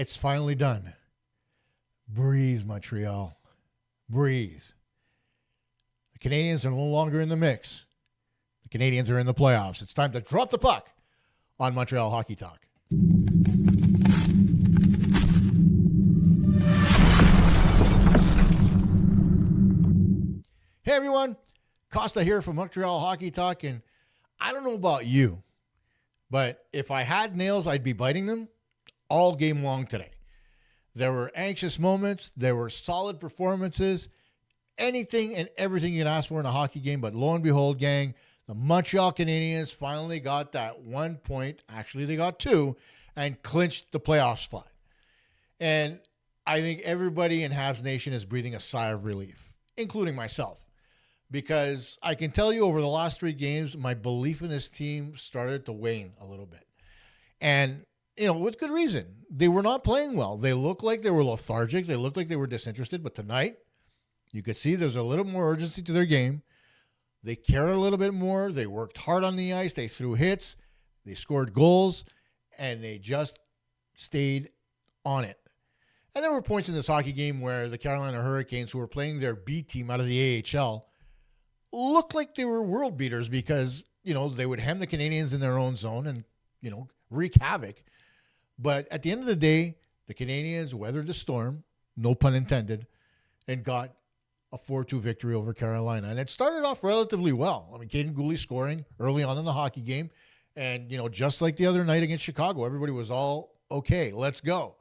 It's finally done. Breathe, Montreal. Breathe. The Canadiens are no longer in the mix. The Canadiens are in the playoffs. It's time to drop the puck on Montreal Hockey Talk. Hey everyone, Costa here from Montreal Hockey Talk, and I don't know about you, but if I had nails, I'd be biting them all game long today. There were anxious moments, there were solid performances, anything and everything you can ask for in a hockey game, but lo and behold, gang, the Montreal Canadiens finally got that 1 point, actually they got 2, and clinched the playoff spot. And I think everybody in Habs Nation is breathing a sigh of relief, including myself. Because I can tell you over the last 3 games, my belief in this team started to wane a little bit. And, with good reason. They were not playing well. They looked like they were lethargic. They looked like they were disinterested. But tonight, you could see there's a little more urgency to their game. They cared a little bit more. They worked hard on the ice. They threw hits. They scored goals. And they just stayed on it. And there were points in this hockey game where the Carolina Hurricanes, who were playing their B team out of the AHL, looked like they were world beaters because, they would hem the Canadiens in their own zone and, wreak havoc. But at the end of the day, the Canadiens weathered the storm, no pun intended, and got a 4-2 victory over Carolina. And it started off relatively well. I mean, Guhle scoring early on in the hockey game. And, just like the other night against Chicago, everybody was all, okay, let's go.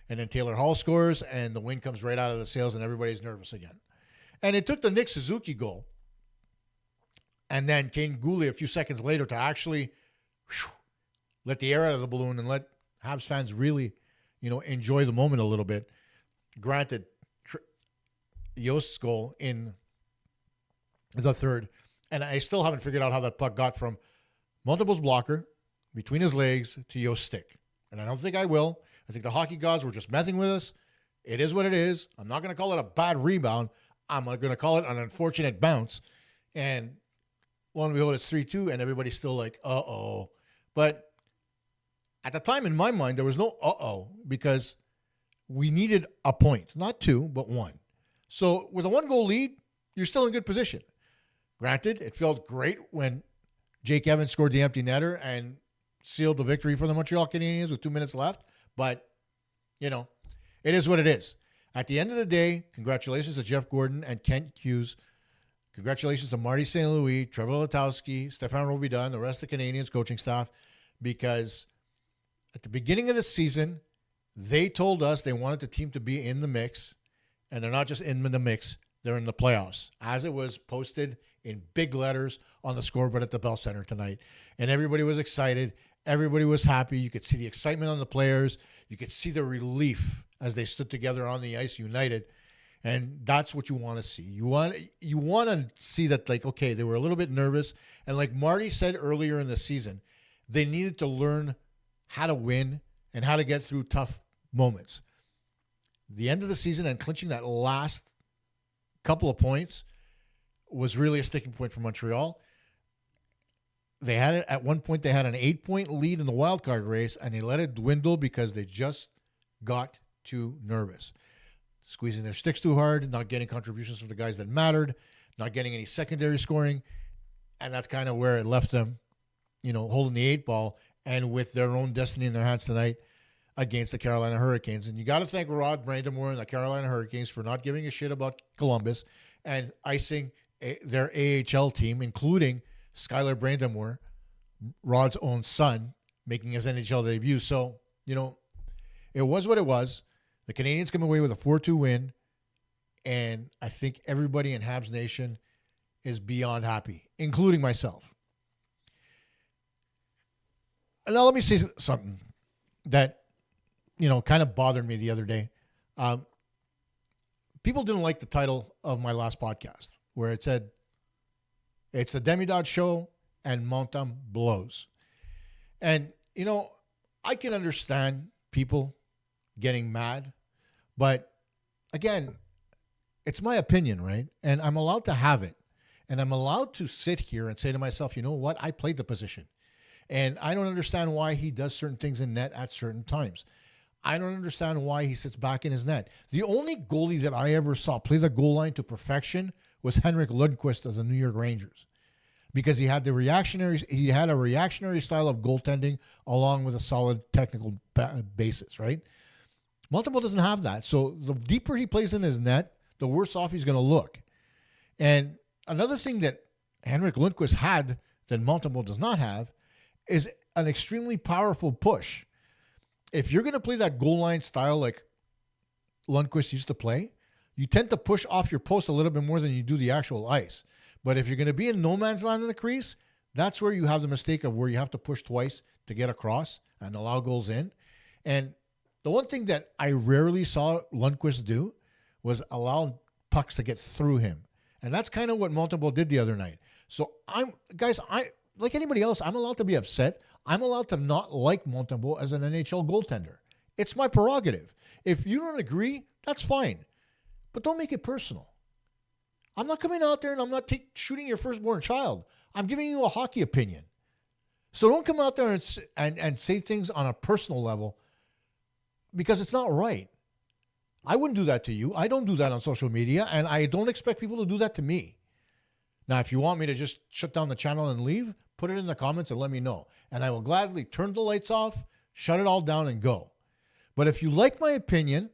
And then Taylor Hall scores, and the wind comes right out of the sails, and everybody's nervous again. And it took the Nick Suzuki goal and then Guhle a few seconds later to actually let the air out of the balloon and let Habs fans really, enjoy the moment a little bit. Granted, Jost's goal in the third, and I still haven't figured out how that puck got from Montembeault's blocker between his legs to Jost's stick. And I don't think I will. I think the hockey gods were just messing with us. It is what it is. I'm not going to call it a bad rebound. I'm going to call it an unfortunate bounce. And lo and behold, it's 3-2, and everybody's still like, uh-oh. But at the time, in my mind, there was no uh-oh because we needed a point. Not 2, but 1. So with a 1-goal lead, you're still in good position. Granted, it felt great when Jake Evans scored the empty netter and sealed the victory for the Montreal Canadiens with 2 minutes left. But, it is what it is. At the end of the day, congratulations to Jeff Gordon and Kent Hughes. Congratulations to Marty St. Louis, Trevor Letowski, Stefan Robida, and the rest of the Canadiens coaching staff, because at the beginning of the season, they told us they wanted the team to be in the mix, and they're not just in the mix, they're in the playoffs, as it was posted in big letters on the scoreboard at the Bell Center tonight. And everybody was excited. Everybody was happy. You could see the excitement on the players. You could see the relief as they stood together on the ice united. And that's what you want to see. You want to see that, like, okay, they were a little bit nervous. And like Marty said earlier in the season, they needed to learn how to win and how to get through tough moments. The end of the season and clinching that last couple of points was really a sticking point for Montreal. They had it at one point. They had an 8-point lead in the wild card race, and they let it dwindle because they just got too nervous. Squeezing their sticks too hard, not getting contributions from the guys that mattered, not getting any secondary scoring. And that's kind of where it left them, holding the 8 ball and with their own destiny in their hands tonight against the Carolina Hurricanes. And you got to thank Rod Brandamore and the Carolina Hurricanes for not giving a shit about Columbus and icing their AHL team, including Skylar Brandamore, Rod's own son, making his NHL debut. So, it was what it was. The Canadiens come away with a 4-2 win, and I think everybody in Habs Nation is beyond happy, including myself. And now let me say something that, kind of bothered me the other day. People didn't like the title of my last podcast, where it said, it's the Demidod Show and Montam blows. And, I can understand people getting mad, but again, it's my opinion, right? And I'm allowed to have it. And I'm allowed to sit here and say to myself, you know what? I played the position. And I don't understand why he does certain things in net at certain times. I don't understand why he sits back in his net. The only goalie that I ever saw play the goal line to perfection was Henrik Lundqvist of the New York Rangers, because he had a reactionary style of goaltending along with a solid technical basis, right? Multiple doesn't have that. So the deeper he plays in his net, the worse off he's going to look. And another thing that Henrik Lundqvist had that Multiple does not have is an extremely powerful push. If you're going to play that goal line style like Lundqvist used to play, you tend to push off your post a little bit more than you do the actual ice. But if you're going to be in no man's land in the crease, that's where you have the mistake of where you have to push twice to get across and allow goals in. And the one thing that I rarely saw Lundqvist do was allow pucks to get through him. And that's kind of what Multiple did the other night. So I like anybody else, I'm allowed to be upset. I'm allowed to not like Multiple as an NHL goaltender. It's my prerogative. If you don't agree, that's fine. But don't make it personal. I'm not coming out there and I'm not shooting your firstborn child. I'm giving you a hockey opinion. So don't come out there and say things on a personal level, because it's not right. I wouldn't do that to you. I don't do that on social media, and I don't expect people to do that to me. Now, if you want me to just shut down the channel and leave, put it in the comments and let me know. And I will gladly turn the lights off, shut it all down, and go. But if you like my opinion,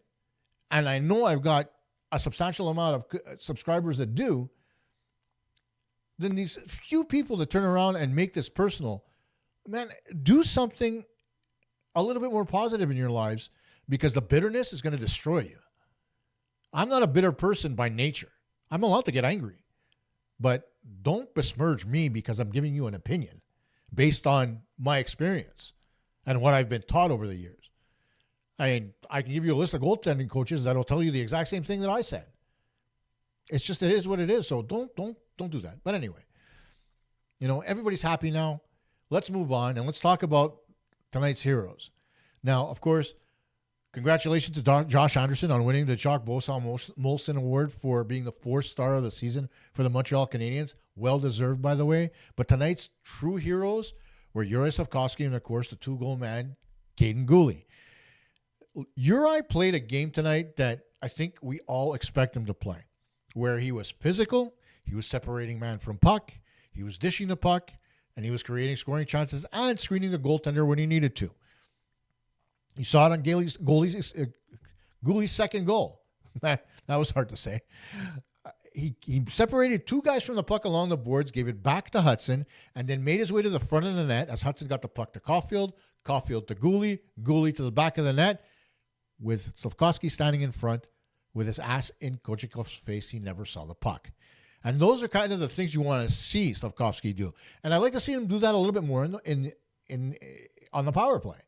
and I know I've got a substantial amount of subscribers that do, then these few people that turn around and make this personal, man, do something a little bit more positive in your lives, because the bitterness is going to destroy you. I'm not a bitter person by nature. I'm allowed to get angry, but don't besmirch me because I'm giving you an opinion based on my experience and what I've been taught over the years. I mean, I can give you a list of goaltending coaches that'll tell you the exact same thing that I said. It's just, it is what it is. So don't do that. But anyway, everybody's happy now. Let's move on and let's talk about tonight's heroes. Now, of course, congratulations to Josh Anderson on winning the Jacques Molson Award for being the 4th star of the season for the Montreal Canadiens. Well deserved, by the way. But tonight's true heroes were Juraj Slafkovsky and, of course, the 2-goal man, Kaiden Guhle. Uri played a game tonight that I think we all expect him to play, where he was physical, he was separating man from puck, he was dishing the puck, and he was creating scoring chances and screening the goaltender when he needed to. You saw it on Guhle's second goal. That was hard to say. He separated 2 guys from the puck along the boards, gave it back to Hutson, and then made his way to the front of the net as Hutson got the puck to Caulfield to Guhle to the back of the net, with Slafkovsky standing in front with his ass in Kochekov's face. He never saw the puck. And those are kind of the things you want to see Slafkovsky do. And I like to see him do that a little bit more on the power play.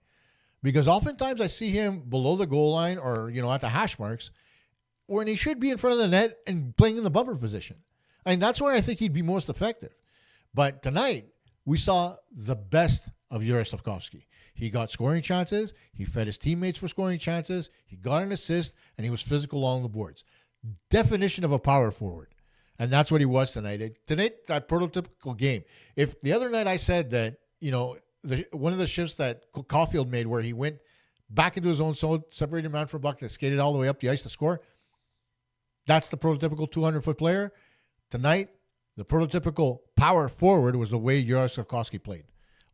Because oftentimes I see him below the goal line or, at the hash marks, when he should be in front of the net and playing in the bumper position. And that's where I think he'd be most effective. But tonight, we saw the best of Juraj Slafkovsky. He got scoring chances. He fed his teammates for scoring chances. He got an assist, and he was physical along the boards. Definition of a power forward. And that's what he was tonight. Tonight, that prototypical game. If the other night I said that, one of the shifts that Caulfield made where he went back into his own zone, separated man from buck, and skated all the way up the ice to score, that's the prototypical 200-foot player. Tonight, the prototypical power forward was the way Juraj Slafkovsky played.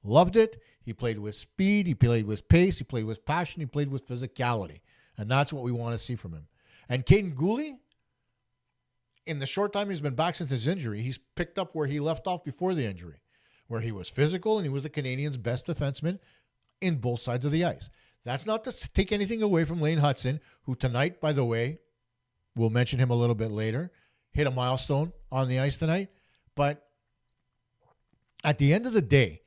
Loved it. He played with speed. He played with pace. He played with passion. He played with physicality. And that's what we want to see from him. And Kaiden Guhle, in the short time he's been back since his injury, he's picked up where he left off before the injury, where he was physical and he was the Canadiens' best defenseman in both sides of the ice. That's not to take anything away from Lane Hutson, who tonight, by the way, we'll mention him a little bit later, hit a milestone on the ice tonight. But at the end of the day,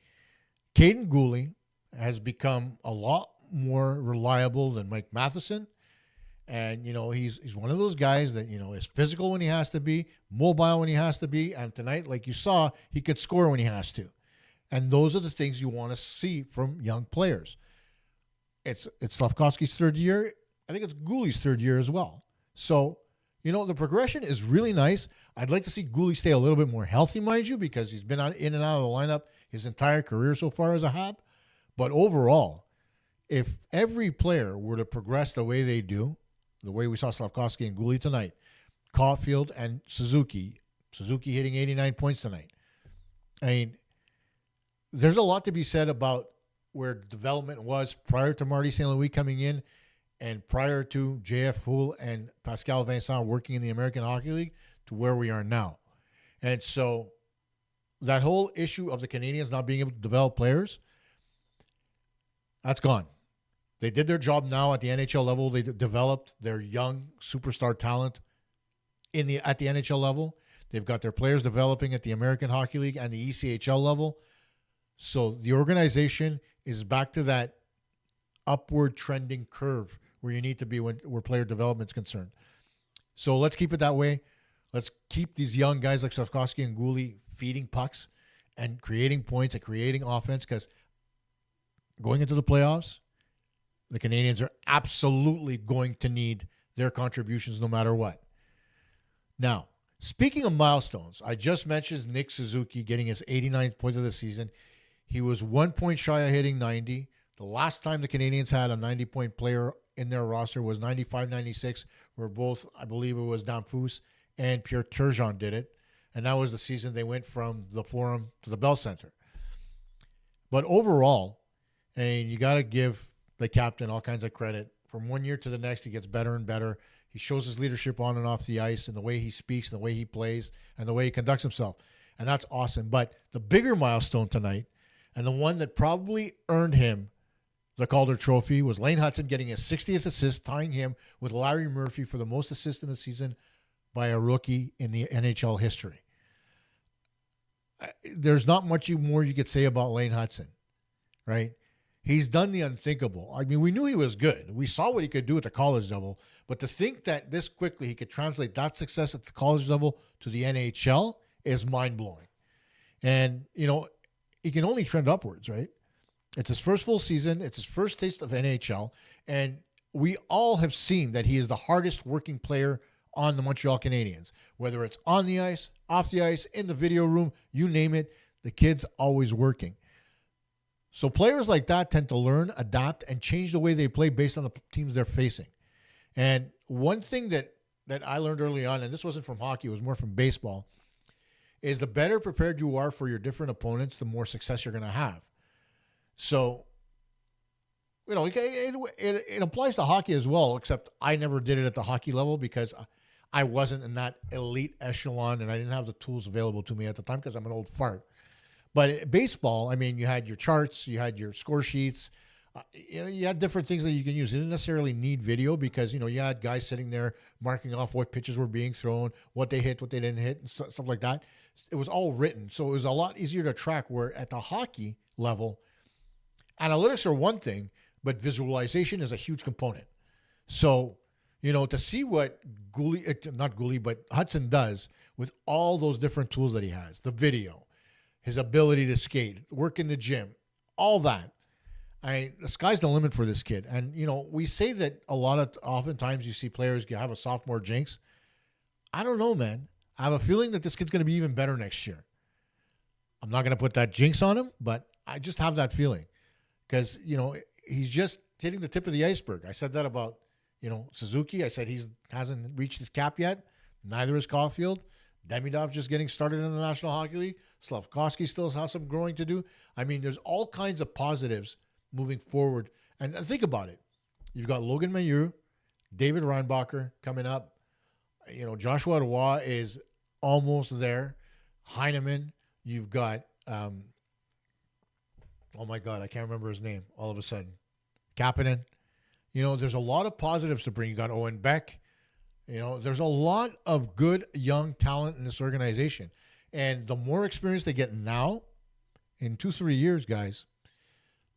Kaiden Guhle has become a lot more reliable than Mike Matheson. And, he's one of those guys that, is physical when he has to be, mobile when he has to be. And tonight, like you saw, he could score when he has to. And those are the things you want to see from young players. It's Slafkovsky's 3rd year. I think it's Guhle's 3rd year as well. So, the progression is really nice. I'd like to see Guhle stay a little bit more healthy, mind you, because he's been in and out of the lineup his entire career so far as a Hab. But overall, if every player were to progress the way they do, the way we saw Slafkovsky and Guhle tonight, Caulfield and Suzuki hitting 89 points tonight. I mean, there's a lot to be said about where development was prior to Marty St. Louis coming in and prior to JF Houle and Pascal Vincent working in the American Hockey League to where we are now. And so that whole issue of the Canadiens not being able to develop players, that's gone. They did their job now at the NHL level. They developed their young superstar talent at the NHL level. They've got their players developing at the American Hockey League and the ECHL level. So the organization is back to that upward trending curve where you need to be where player development is concerned. So let's keep it that way. Let's keep these young guys like Slafkovsky and Guhle feeding pucks and creating points and creating offense, because going into the playoffs, the Canadiens are absolutely going to need their contributions no matter what. Now, speaking of milestones, I just mentioned Nick Suzuki getting his 89th point of the season. He was 1 point shy of hitting 90. The last time the Canadiens had a 90-point player in their roster was 95-96, where both, I believe it was Damphousse and Pierre Turgeon did it. And that was the season they went from the Forum to the Bell Center. But overall, and you got to give the captain all kinds of credit. From one year to the next, he gets better and better. He shows his leadership on and off the ice and the way he speaks and the way he plays and the way he conducts himself. And that's awesome. But the bigger milestone tonight, and the one that probably earned him the Calder Trophy, was Lane Hutson getting his 60th assist, tying him with Larry Murphy for the most assists in the season by a rookie in the NHL history. There's not much more you could say about Lane Hutson, right? He's done the unthinkable. I mean, we knew he was good. We saw what he could do at the college level, but to think that this quickly he could translate that success at the college level to the NHL is mind-blowing. And, you know, he can only trend upwards, right? It's his first full season. It's his first taste of NHL. And we all have seen that he is the hardest working player on the Montreal Canadiens. Whether it's on the ice, off the ice, in the video room, you name it, the kid's always working. So players like that tend to learn, adapt, and change the way they play based on the teams they're facing. And one thing that I learned early on, and this wasn't from hockey, it was more from baseball, is the better prepared you are for your different opponents, the more success you're going to have. So, you know, it applies to hockey as well, except I never did it at the hockey level because I wasn't in that elite echelon and I didn't have the tools available to me at the time because I'm an old fart. But baseball, I mean, you had your charts, you had your score sheets, you had different things that you can use. You didn't necessarily need video because, you know, you had guys sitting there marking off what pitches were being thrown, what they hit, what they didn't hit, and stuff like that. It was all written. So it was a lot easier to track, where at the hockey level, analytics are one thing, but visualization is a huge component. So, you know, to see what Hutson does with all those different tools that he has, the video, his ability to skate, work in the gym, all that. The sky's the limit for this kid. And, you know, we say that oftentimes you see players have a sophomore jinx. I don't know, man. I have a feeling that this kid's going to be even better next year. I'm not going to put that jinx on him, but I just have that feeling. Because, you know, he's just hitting the tip of the iceberg. I said that about, you know, Suzuki. I said hasn't reached his cap yet. Neither is Caulfield. Demidov's just getting started in the National Hockey League. Slafkovsky still has some growing to do. I mean, there's all kinds of positives moving forward. And think about it. You've got Logan Mailloux, David Reinbacher coming up. You know, Joshua Roy is almost there. Heineman. You've got, oh my God, I can't remember his name all of a sudden. Kapanen. You know, there's a lot of positives to bring. You got Owen Beck. You know, there's a lot of good young talent in this organization. And the more experience they get now, in 2-3 years, guys,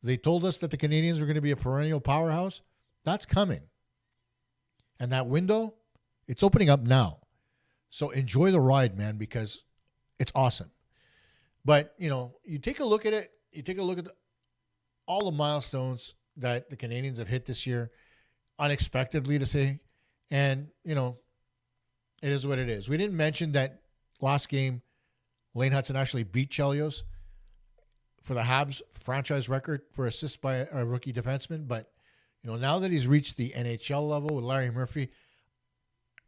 they told us that the Canadiens were going to be a perennial powerhouse. That's coming. And that window, it's opening up now. So enjoy the ride, man, because it's awesome. But, you know, you take a look at it. You take a look at all the milestones that the Canadiens have hit this year, unexpectedly to say. And, you know, it is what it is. We didn't mention that last game, Lane Hutson actually beat Chelios. for the Habs franchise record for assists by a rookie defenseman. But, now that he's reached the NHL level with Larry Murphy,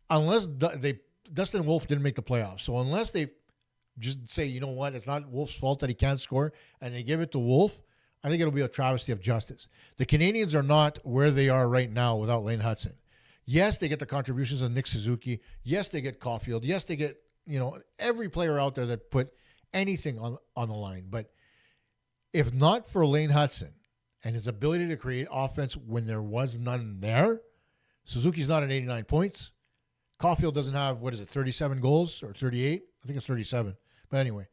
unless Dustin Wolf didn't make the playoffs. So unless they just say, you know what, it's not Wolf's fault that he can't score, and they give it to Wolf, I think it'll be a travesty of justice. The Canadiens are not where they are right now without Lane Hutson. Yes, they get the contributions of Nick Suzuki. Yes, they get Caulfield. Yes, they get, every player out there that put anything on the line. But if not for Lane Hutson and his ability to create offense when there was none there, Suzuki's not at 89 points. Caulfield doesn't have, 37 goals or 38? I think it's 37. But anyway,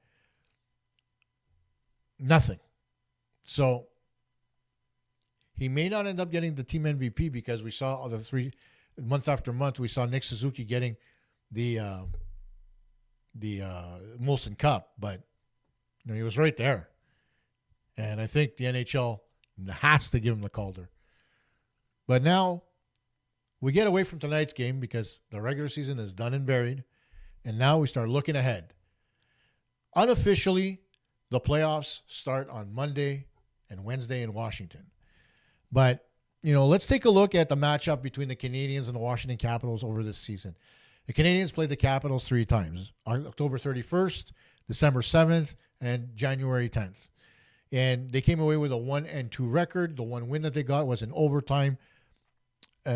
nothing. So he may not end up getting the team MVP because we saw the three, month after month, we saw Nick Suzuki getting the Molson Cup, but he was right there. And I think the NHL has to give him the Calder. But now we get away from tonight's game because the regular season is done and buried. And now we start looking ahead. Unofficially, the playoffs start on Monday and Wednesday in Washington. But, let's take a look at the matchup between the Canadiens and the Washington Capitals over this season. The Canadiens played the Capitals 3 times, October 31st, December 7th, and January 10th. And they came away with a 1-2 record. The one win that they got was in overtime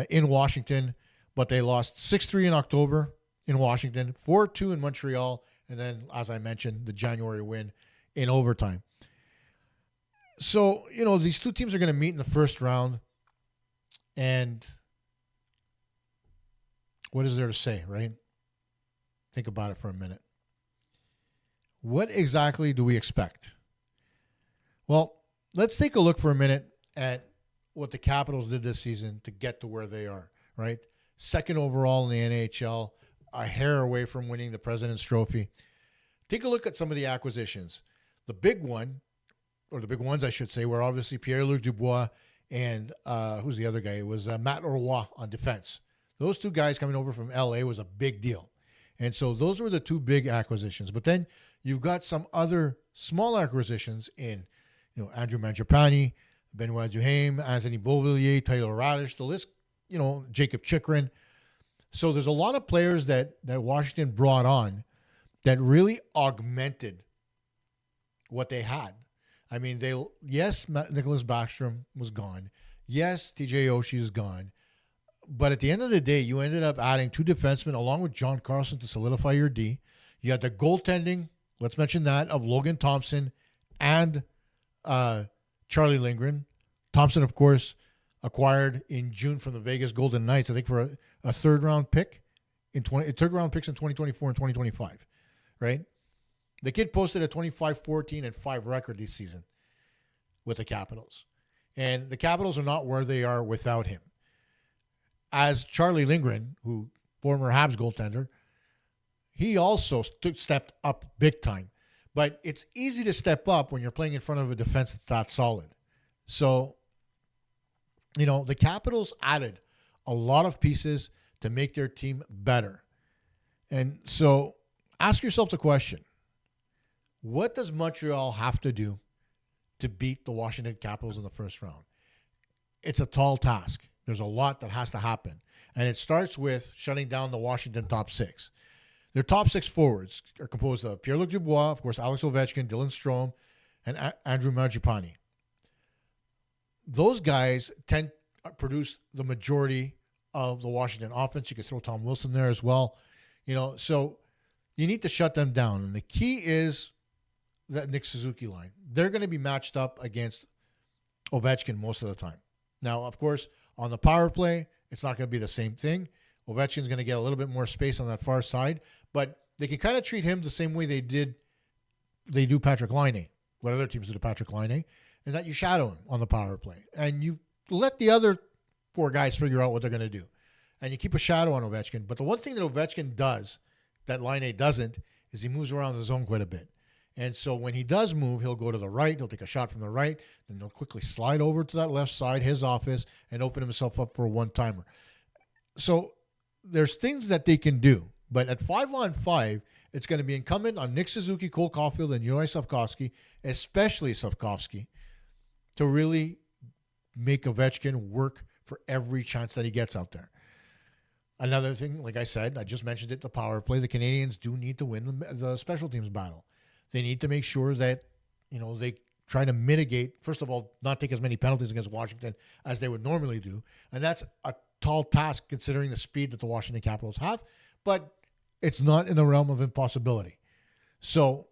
in Washington, but they lost 6-3 in October in Washington, 4-2 in Montreal, and then, as I mentioned, the January win in overtime. So, these two teams are going to meet in the first round, and what is there to say, right? Think about it for a minute. What exactly do we expect? Well, let's take a look for a minute at what the Capitals did this season to get to where they are, right? Second overall in the NHL, a hair away from winning the President's Trophy. Take a look at some of the acquisitions. The big one, or the big ones I should say, were obviously Pierre-Luc Dubois and who's the other guy? It was Matt Roy on defense. Those two guys coming over from LA was a big deal. And so those were the two big acquisitions. But then you've got some other small acquisitions in Andrew Mangiapane, Benoit Duhaime, Anthony Beauvillier, Taylor Radish, the list, Jacob Chikrin. So there's a lot of players that Washington brought on that really augmented what they had. I mean, yes, Nicholas Backstrom was gone. Yes, TJ Oshie is gone. But at the end of the day, you ended up adding 2 defensemen along with John Carlson to solidify your D. You had the goaltending, let's mention that, of Logan Thompson and Charlie Lindgren. Thompson, of course, acquired in June from the Vegas Golden Knights, I think for a third-round pick, third-round picks in 2024 and 2025, right? The kid posted a 25-14-5 record this season with the Capitals. And the Capitals are not where they are without him. As Charlie Lindgren, who former Habs goaltender, he also stepped up big time. But it's easy to step up when you're playing in front of a defense that's that solid. So, the Capitals added a lot of pieces to make their team better. And so ask yourself the question, what does Montreal have to do to beat the Washington Capitals in the first round? It's a tall task. There's a lot that has to happen. And it starts with shutting down the Washington top 6. Their top 6 forwards are composed of Pierre-Luc Dubois, of course, Alex Ovechkin, Dylan Strome, and Andrew Mangiapane. Those guys tend to produce the majority of the Washington offense. You could throw Tom Wilson there as well. So you need to shut them down. And the key is that Nick Suzuki line. They're going to be matched up against Ovechkin most of the time. Now, of course, on the power play, it's not going to be the same thing. Ovechkin's going to get a little bit more space on that far side, but they can kind of treat him the same way they do Patrick Laine. What other teams do to Patrick Laine is that you shadow him on the power play, and you let the other 4 guys figure out what they're going to do, and you keep a shadow on Ovechkin. But the one thing that Ovechkin does that Laine doesn't is he moves around the zone quite a bit. And so when he does move, he'll go to the right. He'll take a shot from the right. Then he'll quickly slide over to that left side, his office, and open himself up for a one-timer. So there's things that they can do. But at 5-on-5, it's going to be incumbent on Nick Suzuki, Cole Caulfield, and Juraj Slafkovsky, especially Slafkovsky, to really make Ovechkin work for every chance that he gets out there. Another thing, like I said, I just mentioned it, the power play. The Canadiens do need to win the special teams battle. They need to make sure that, they try to mitigate, first of all, not take as many penalties against Washington as they would normally do. And that's a tall task considering the speed that the Washington Capitals have, but it's not in the realm of impossibility. So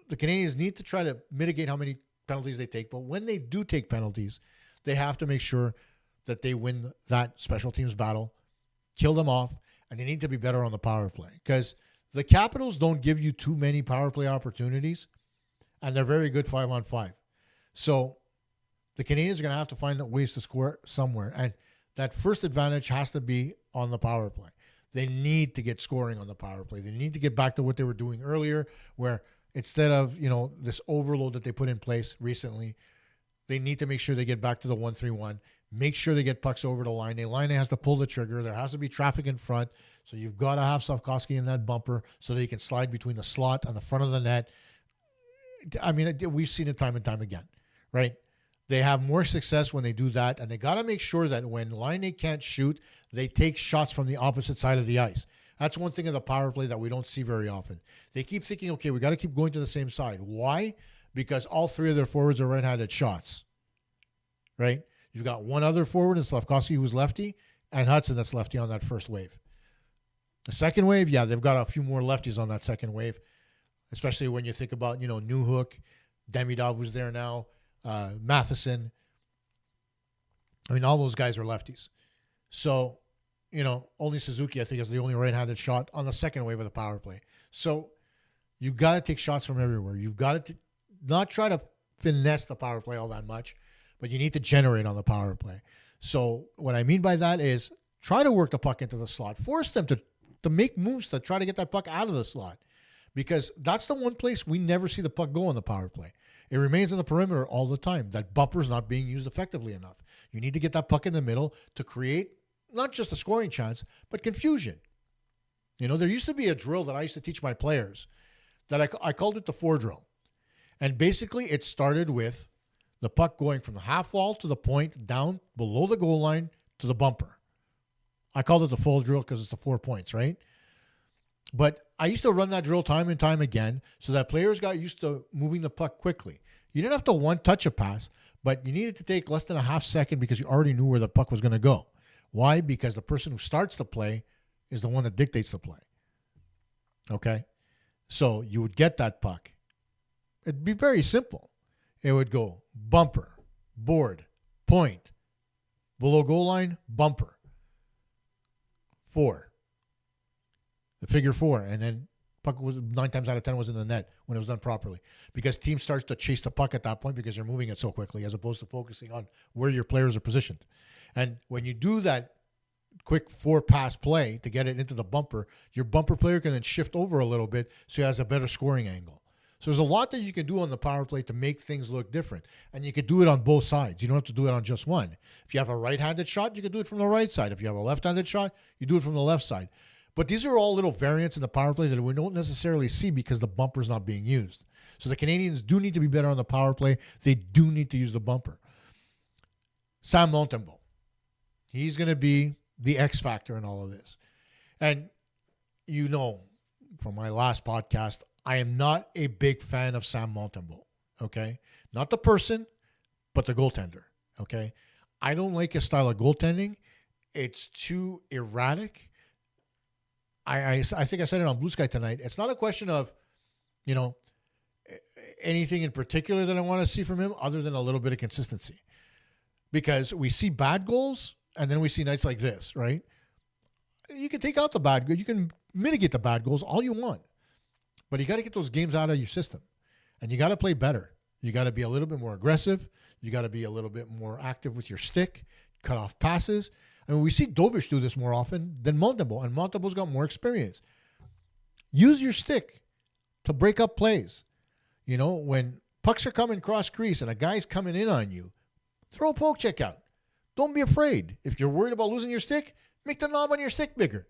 the Canadiens need to try to mitigate how many penalties they take, but when they do take penalties, they have to make sure that they win that special teams battle, kill them off, and they need to be better on the power play because the Capitals don't give you too many power play opportunities, and they're very good 5-on-5. So the Canadiens are going to have to find ways to score somewhere, and that first advantage has to be on the power play. They need to get scoring on the power play. They need to get back to what they were doing earlier, where instead of, this overload that they put in place recently, they need to make sure they get back to the 1-3-1. Make sure they get pucks over the line. Line has to pull the trigger. There has to be traffic in front. So you've got to have Slafkovsky in that bumper so that he can slide between the slot and the front of the net. I mean, we've seen it time and time again, right? They have more success when they do that, and they got to make sure that when Line can't shoot, they take shots from the opposite side of the ice. That's one thing in the power play that we don't see very often. They keep thinking, okay, we got to keep going to the same side. Why? Because all three of their forwards are right-handed shots, right? You've got one other forward in Slafkovsky who's lefty, and Hutson that's lefty on that first wave. The second wave, yeah, they've got a few more lefties on that second wave, especially when you think about, Newhook, Demidov who's there now, Matheson. I mean, all those guys are lefties. So, only Suzuki, I think, is the only right-handed shot on the second wave of the power play. So you've got to take shots from everywhere. You've got to not try to finesse the power play all that much, but you need to generate on the power play. So what I mean by that is try to work the puck into the slot. Force them to make moves to try to get that puck out of the slot, because that's the one place we never see the puck go on the power play. It remains on the perimeter all the time. That bumper's not being used effectively enough. You need to get that puck in the middle to create not just a scoring chance, but confusion. There used to be a drill that I used to teach my players that I called it the 4 drill. And basically it started with the puck going from the half wall to the point down below the goal line to the bumper. I called it the full drill because it's the 4 points, right? But I used to run that drill time and time again so that players got used to moving the puck quickly. You didn't have to one-touch a pass, but you needed to take less than a half second because you already knew where the puck was going to go. Why? Because the person who starts the play is the one that dictates the play. Okay? So you would get that puck. It'd be very simple. It would go bumper, board, point, below goal line, bumper, 4. The figure 4, and then puck was 9 times out of 10 was in the net when it was done properly, because team starts to chase the puck at that point because you're moving it so quickly as opposed to focusing on where your players are positioned. And when you do that quick 4-pass play to get it into the bumper, your bumper player can then shift over a little bit so he has a better scoring angle. So there's a lot that you can do on the power play to make things look different. And you can do it on both sides. You don't have to do it on just one. If you have a right-handed shot, you can do it from the right side. If you have a left-handed shot, you do it from the left side. But these are all little variants in the power play that we don't necessarily see because the bumper's not being used. So the Canadiens do need to be better on the power play. They do need to use the bumper. Sam Montembeault. He's going to be the X factor in all of this. And from my last podcast, I am not a big fan of Sam Montembeault, okay? Not the person, but the goaltender, okay? I don't like his style of goaltending. It's too erratic. I think I said it on Blue Sky tonight. It's not a question of, anything in particular that I want to see from him other than a little bit of consistency. Because we see bad goals, and then we see nights like this, right? You can take out the bad goals. You can mitigate the bad goals all you want. But you got to get those games out of your system. And you got to play better. You got to be a little bit more aggressive. You got to be a little bit more active with your stick, cut off passes. I mean, we see Dobish do this more often than Montembeault, and Montembeault's got more experience. Use your stick to break up plays. When pucks are coming cross crease and a guy's coming in on you, throw a poke check out. Don't be afraid. If you're worried about losing your stick, make the knob on your stick bigger.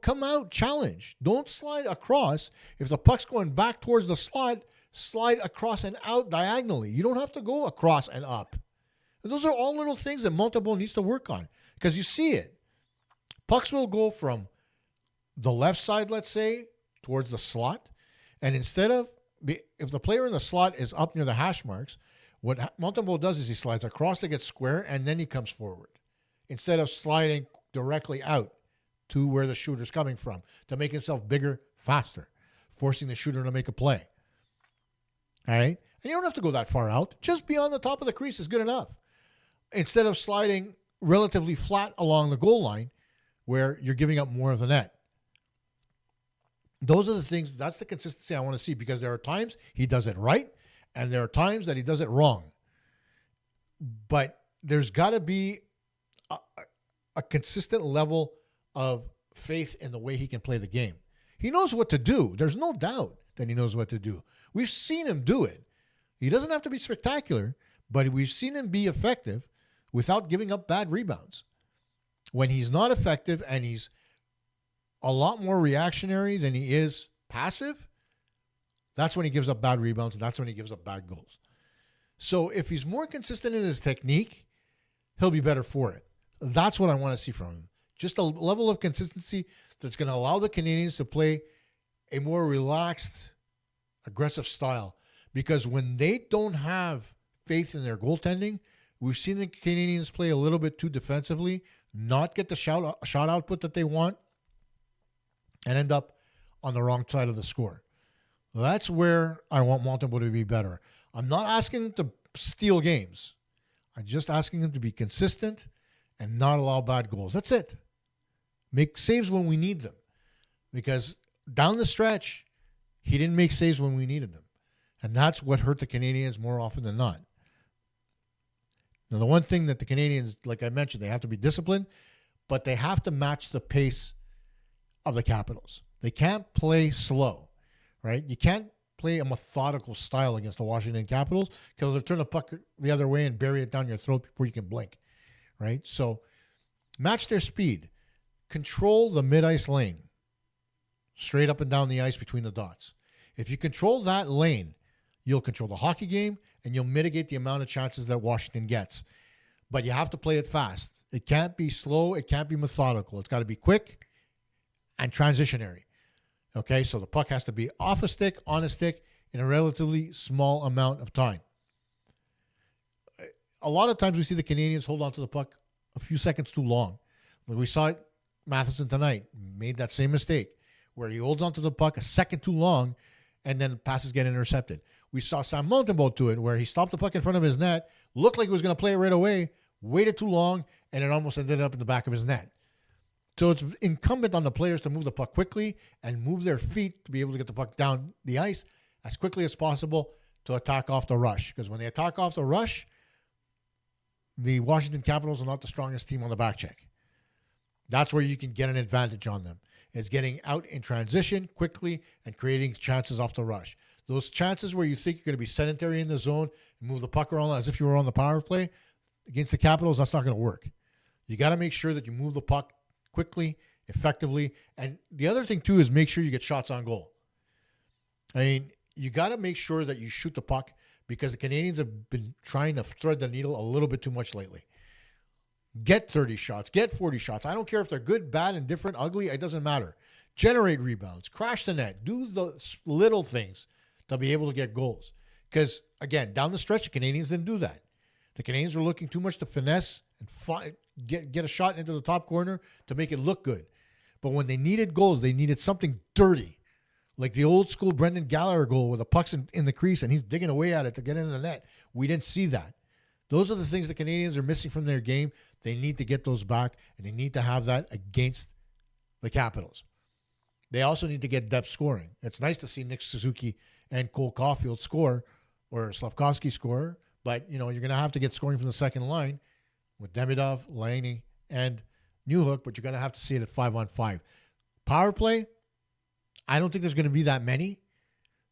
Come out, challenge. Don't slide across. If the puck's going back towards the slot, slide across and out diagonally. You don't have to go across and up. Those are all little things that Montreal needs to work on because you see it. Pucks will go from the left side, let's say, towards the slot. And instead of, if the player in the slot is up near the hash marks, what Montreal does is he slides across to get square and then he comes forward instead of sliding directly out to where the shooter's coming from to make himself bigger, faster, forcing the shooter to make a play. All right? And you don't have to go that far out. Just beyond the top of the crease is good enough. Instead of sliding relatively flat along the goal line where you're giving up more of the net. Those are the things, that's the consistency I want to see because there are times he does it right and there are times that he does it wrong. But there's got to be a consistent level of faith in the way he can play the game. He knows what to do. There's no doubt that he knows what to do. We've seen him do it. He doesn't have to be spectacular, but we've seen him be effective without giving up bad rebounds. When he's not effective and he's a lot more reactionary than he is passive, that's when he gives up bad rebounds and that's when he gives up bad goals. So if he's more consistent in his technique, he'll be better for it. That's what I want to see from him. Just a level of consistency that's going to allow the Canadiens to play a more relaxed, aggressive style. Because when they don't have faith in their goaltending, we've seen the Canadiens play a little bit too defensively, not get the shot output that they want, and end up on the wrong side of the score. That's where I want Montreal to be better. I'm not asking them to steal games. I'm just asking them to be consistent and not allow bad goals. That's it. Make saves when we need them. Because down the stretch, he didn't make saves when we needed them. And that's what hurt the Canadiens more often than not. Now, the one thing that the Canadiens, like I mentioned, they have to be disciplined, but they have to match the pace of the Capitals. They can't play slow, right? You can't play a methodical style against the Washington Capitals because they'll turn the puck the other way and bury it down your throat before you can blink, right? So match their speed. Control the mid-ice lane, straight up and down the ice between the dots. If you control that lane, you'll control the hockey game and you'll mitigate the amount of chances that Washington gets. But you have to play it fast. It can't be slow. It can't be methodical. It's got to be quick and transitionary. Okay, so the puck has to be off a stick, on a stick, in a relatively small amount of time. A lot of times we see the Canadiens hold on to the puck a few seconds too long. Like we saw it, Matheson tonight made that same mistake where he holds onto the puck a second too long and then passes get intercepted. We saw Sam Montembeault do it where he stopped the puck in front of his net, looked like he was going to play it right away, waited too long, and it almost ended up in the back of his net. So it's incumbent on the players to move the puck quickly and move their feet to be able to get the puck down the ice as quickly as possible to attack off the rush. Because when they attack off the rush, the Washington Capitals are not the strongest team on the back check. That's where you can get an advantage on them, is getting out in transition quickly and creating chances off the rush. Those chances where you think you're going to be sedentary in the zone and move the puck around as if you were on the power play, against the Capitals, that's not going to work. You got to make sure that you move the puck quickly, effectively. And the other thing, too, is make sure you get shots on goal. I mean, you got to make sure that you shoot the puck because the Canadiens have been trying to thread the needle a little bit too much lately. Get 30 shots, get 40 shots. I don't care if they're good, bad, indifferent, ugly. It doesn't matter. Generate rebounds, crash the net, do the little things to be able to get goals. Because, again, down the stretch, the Canadiens didn't do that. The Canadiens were looking too much to finesse and get a shot into the top corner to make it look good. But when they needed goals, they needed something dirty. Like the old school Brendan Gallagher goal where the puck's in the crease and he's digging away at it to get into the net. We didn't see that. Those are the things the Canadiens are missing from their game. They need to get those back, and they need to have that against the Capitals. They also need to get depth scoring. It's nice to see Nick Suzuki and Cole Caulfield score or Slafkovsky score, but you're going to have to get scoring from the second line with Demidov, Laney, and Newhook, but you're going to have to see it at 5-on-5. Power play, I don't think there's going to be that many.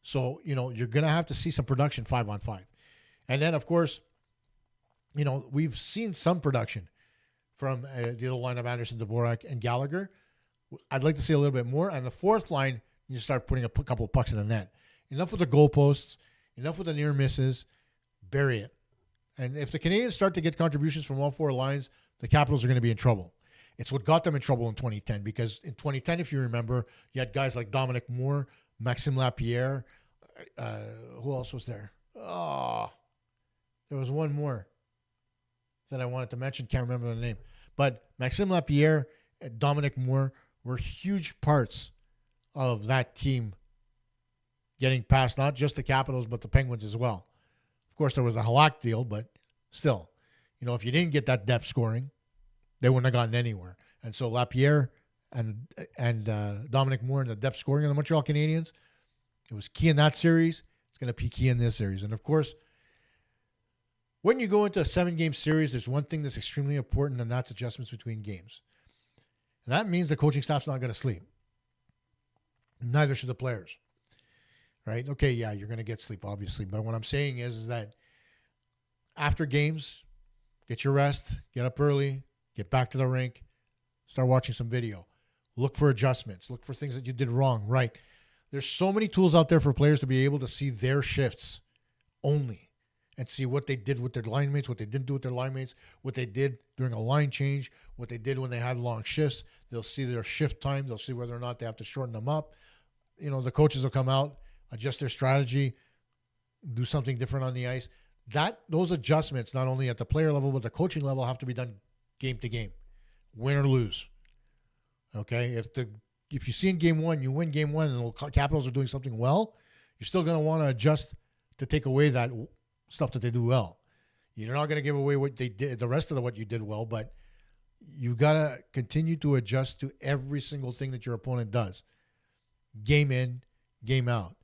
So, you're going to have to see some production 5-on-5. And then, of course, we've seen some production from the other line of Anderson, Dvorak, and Gallagher. I'd like to see a little bit more. And the fourth line, you start putting a couple of pucks in the net. Enough with the goalposts. Enough with the near misses. Bury it. And if the Canadiens start to get contributions from all four lines, the Capitals are going to be in trouble. It's what got them in trouble in 2010, because in 2010, if you remember, you had guys like Dominic Moore, Maxime Lapierre. Who else was there? Oh, there was one more that I wanted to mention. Can't remember the name. But Maxime Lapierre and Dominic Moore were huge parts of that team getting past not just the Capitals, but the Penguins as well. Of course, there was a Halak deal, but still, if you didn't get that depth scoring, they wouldn't have gotten anywhere. And so Lapierre and Dominic Moore and the depth scoring of the Montreal Canadiens, it was key in that series. It's going to be key in this series. And of course, when you go into a 7-game series, there's one thing that's extremely important, and that's adjustments between games. And that means the coaching staff's not going to sleep. Neither should the players. Right? Okay, yeah, you're going to get sleep, obviously. But what I'm saying is that after games, get your rest, get up early, get back to the rink, start watching some video. Look for adjustments. Look for things that you did wrong. Right? There's so many tools out there for players to be able to see their shifts only and see what they did with their line mates, what they didn't do with their line mates, what they did during a line change, what they did when they had long shifts. They'll see their shift time. They'll see whether or not they have to shorten them up. The coaches will come out, adjust their strategy, do something different on the ice. Those adjustments, not only at the player level, but the coaching level, have to be done game to game, win or lose. Okay? If you see in game one, you win game one, and the Capitals are doing something well, you're still going to want to adjust to take away that stuff that they do well. You're not going to give away what they did, the rest of what you did well, but you got to continue to adjust to every single thing that your opponent does. Game in, game out.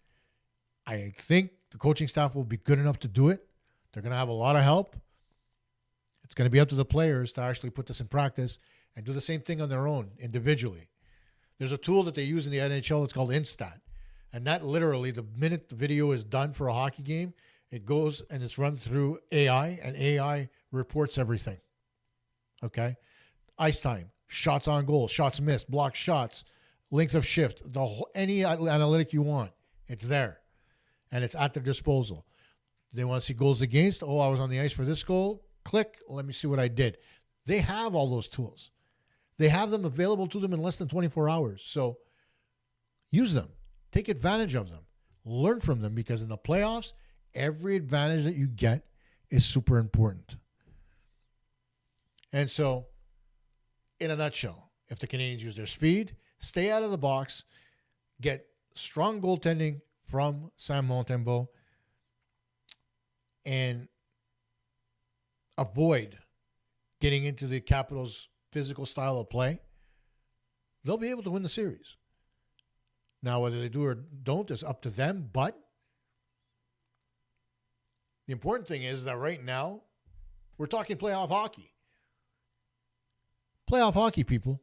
I think the coaching staff will be good enough to do it. They're going to have a lot of help. It's going to be up to the players to actually put this in practice and do the same thing on their own individually. There's a tool that they use in the NHL that's called Instat. And that literally, the minute the video is done for a hockey game, it goes and it's run through AI, and AI reports everything. Okay? Ice time, shots on goal, shots missed, blocked shots, length of shift, any analytic you want, it's there. And it's at their disposal. They want to see goals against. Oh, I was on the ice for this goal. Click. Let me see what I did. They have all those tools. They have them available to them in less than 24 hours. So use them. Take advantage of them. Learn from them, because in the playoffs, every advantage that you get is super important. And so, in a nutshell, if the Canadiens use their speed, stay out of the box, get strong goaltending from Sam Montembeault, and avoid getting into the Capitals' physical style of play, they'll be able to win the series. Now, whether they do or don't is up to them, but the important thing is that right now, we're talking playoff hockey. Playoff hockey, people.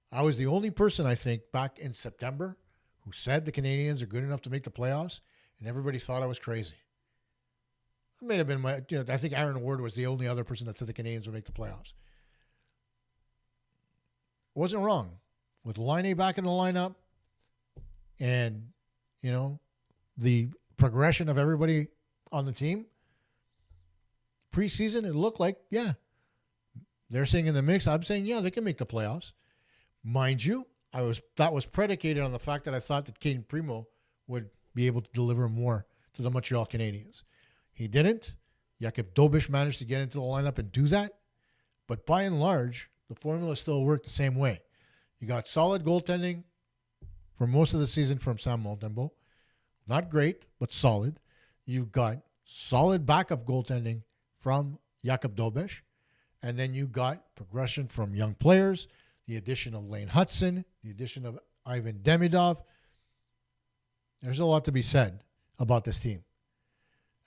I was the only person, I think, back in September who said the Canadiens are good enough to make the playoffs, and everybody thought I was crazy. It may have been I think Aaron Ward was the only other person that said the Canadiens would make the playoffs. Wasn't wrong. With Laine back in the lineup and, the progression of everybody on the team, preseason, it looked like, yeah, they're saying in the mix. I'm saying, yeah, they can make the playoffs. Mind you, that was predicated on the fact that I thought that Caden Primo would be able to deliver more to the Montreal Canadiens. He didn't. Jakub Dobiš managed to get into the lineup and do that. But by and large, the formula still worked the same way. You got solid goaltending for most of the season from Sam Montembeault. Not great, but solid. You got solid backup goaltending from Jakub Dobiš. And then you got progression from young players, the addition of Lane Hutson, the addition of Ivan Demidov. There's a lot to be said about this team.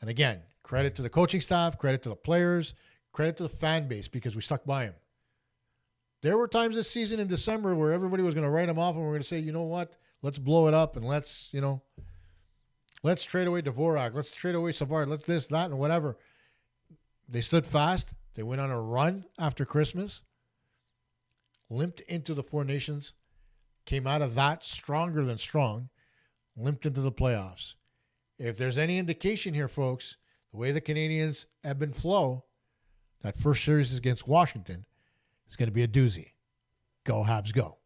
And again, credit to the coaching staff, credit to the players, credit to the fan base, because we stuck by him. There were times this season in December where everybody was going to write him off and we're going to say, you know what, let's blow it up and let's trade away Dvorak, let's trade away Savard, let's this, that, and whatever. They stood fast. They went on a run after Christmas. limped into the Four Nations, came out of that stronger than strong, limped into the playoffs. If there's any indication here, folks, the way the Canadiens ebb and flow, that first series against Washington is going to be a doozy. Go Habs, go.